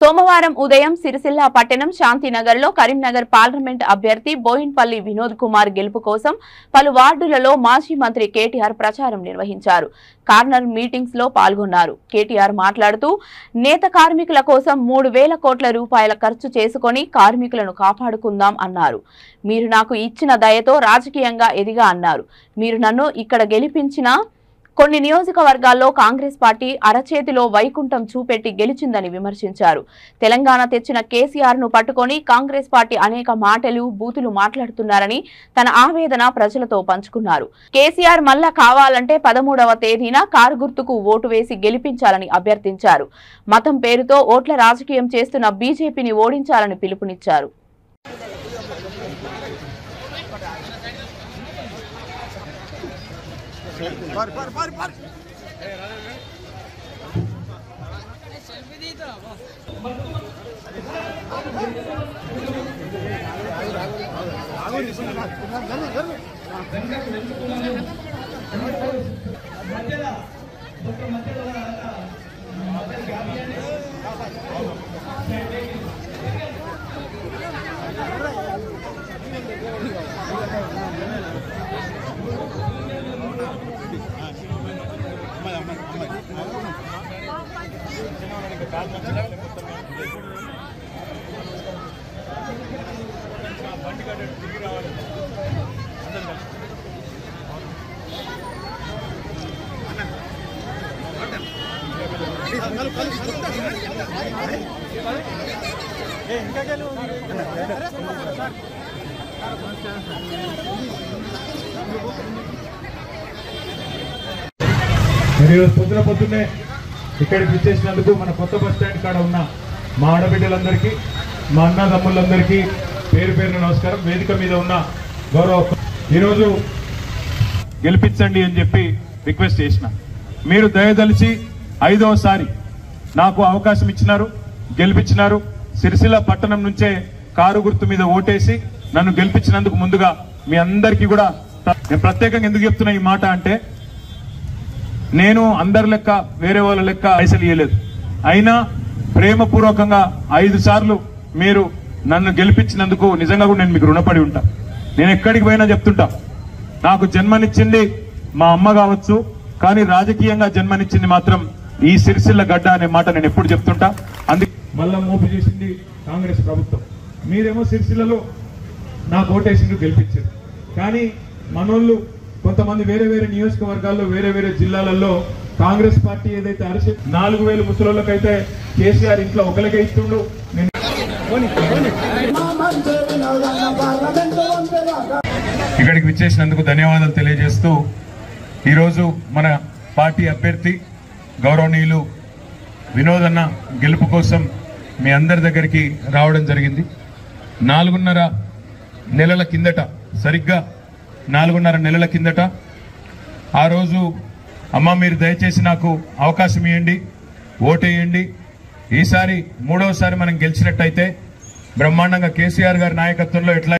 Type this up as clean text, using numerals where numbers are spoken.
సోమవారం ఉదయం సిరిసిల్ల పట్టణం శాంతినగర్లో కరీంనగర్ పార్లమెంట్ అభ్యర్థి బోయిన్పల్లి వినోద్ కుమార్ గెలుపు కోసం పలు వార్డులలో మాజీ మంత్రి కేటీఆర్ ప్రచారం నిర్వహించారు. కార్నర్ మీటింగ్స్ లో పాల్గొన్నారు. కేటీఆర్ మాట్లాడుతూ నేత కార్మికుల కోసం 3,000 కోట్ల రూపాయల ఖర్చు చేసుకుని కార్మికులను కాపాడుకుందాం అన్నారు. మీరు నాకు ఇచ్చిన దయతో రాజకీయంగా ఎదిగా అన్నారు. మీరు నన్ను ఇక్కడ గెలిపించిన కొన్ని నియోజకవర్గాల్లో కాంగ్రెస్ పార్టీ అరచేతిలో వైకుంఠం చూపెట్టి గెలిచిందని విమర్శించారు. తెలంగాణ తెచ్చిన కేసీఆర్ ను పట్టుకొని కాంగ్రెస్ పార్టీ అనేక మాటలు బూతులు మాట్లాడుతున్నారని తన ఆవేదన ప్రజలతో పంచుకున్నారు. కేసీఆర్ మళ్ళా కావాలంటే 13వ తేదీన కారు గుర్తుకు ఓటు వేసి గెలిపించాలని అభ్యర్థించారు. మతం పేరుతో ఓట్ల రాజకీయం చేస్తున్న బీజేపీని ఓడించాలని పిలుపునిచ్చారు. పొద్దున్నే ఇక్కడికి వచ్చేసినందుకు మన కొత్త బస్ స్టాండ్ కాడ ఉన్న మా ఆడబిడ్డలందరికీ, మా అన్నదమ్ములందరికీ పేరు పేరున నమస్కారం. వేదిక మీద ఉన్న గౌరవ ఈరోజు గెలిపించండి అని చెప్పి రిక్వెస్ట్ చేసిన, మీరు దయదలిచి 5వసారి నాకు అవకాశం ఇచ్చినారు, గెలిపించినారు. సిరిసిల్ల పట్టణం నుంచే కారు గుర్తు మీద ఓటేసి నన్ను గెలిపించినందుకు ముందుగా మీ అందరికీ కూడా నేను ప్రత్యేకంగా ఎందుకు చెప్తున్నా ఈ మాట అంటే, నేను అందరి లెక్క వేరే వాళ్ళ లెక్క పైసలు ఇవ్వలేదు. అయినా ప్రేమపూర్వకంగా 5 సార్లు మీరు నన్ను గెలిపించినందుకు నిజంగా కూడా నేను మీకు రుణపడి ఉంటా. నేను ఎక్కడికి పోయినా చెప్తుంటా, నాకు జన్మనిచ్చింది మా అమ్మ కావచ్చు, కానీ రాజకీయంగా జన్మనిచ్చింది మాత్రం ఈ సిరిసిల్ల గడ్డ అనే మాట నేను ఎప్పుడు చెప్తుంటా. అందుకే మళ్ళా మోపు చేసింది కాంగ్రెస్ ప్రభుత్వం. మీరేమో సిరిసిల్లలో నాకు ఓటేసింది గెలిపించారు, కానీ మనోళ్ళు కొంతమంది వేరే వేరే నియోజకవర్గాల్లో వేరే వేరే జిల్లాలలో కాంగ్రెస్ పార్టీ ఏదైతే 4,000 ముసలోళ్ళకైతే కేసీఆర్ ఇంట్లో ఒకరికే ఇస్తుండు. ఇక్కడికి విచ్చేసినందుకు ధన్యవాదాలు తెలియజేస్తూ ఈరోజు మన పార్టీ అభ్యర్థి గౌరవనీయులు వినోద్ అన్న గెలుపు కోసం మీ అందరి దగ్గరికి రావడం జరిగింది. 4.5 నెలల కిందట, సరిగ్గా 4.5 నెలల కిందట ఆ రోజు అమ్మ మీరు దయచేసి నాకు అవకాశం ఇవ్వండి, ఓటేయండి, ఈసారి 3వసారి మనం గెలిచినట్టయితే బ్రహ్మాండంగా కేసీఆర్ గారి నాయకత్వంలో ఎట్లా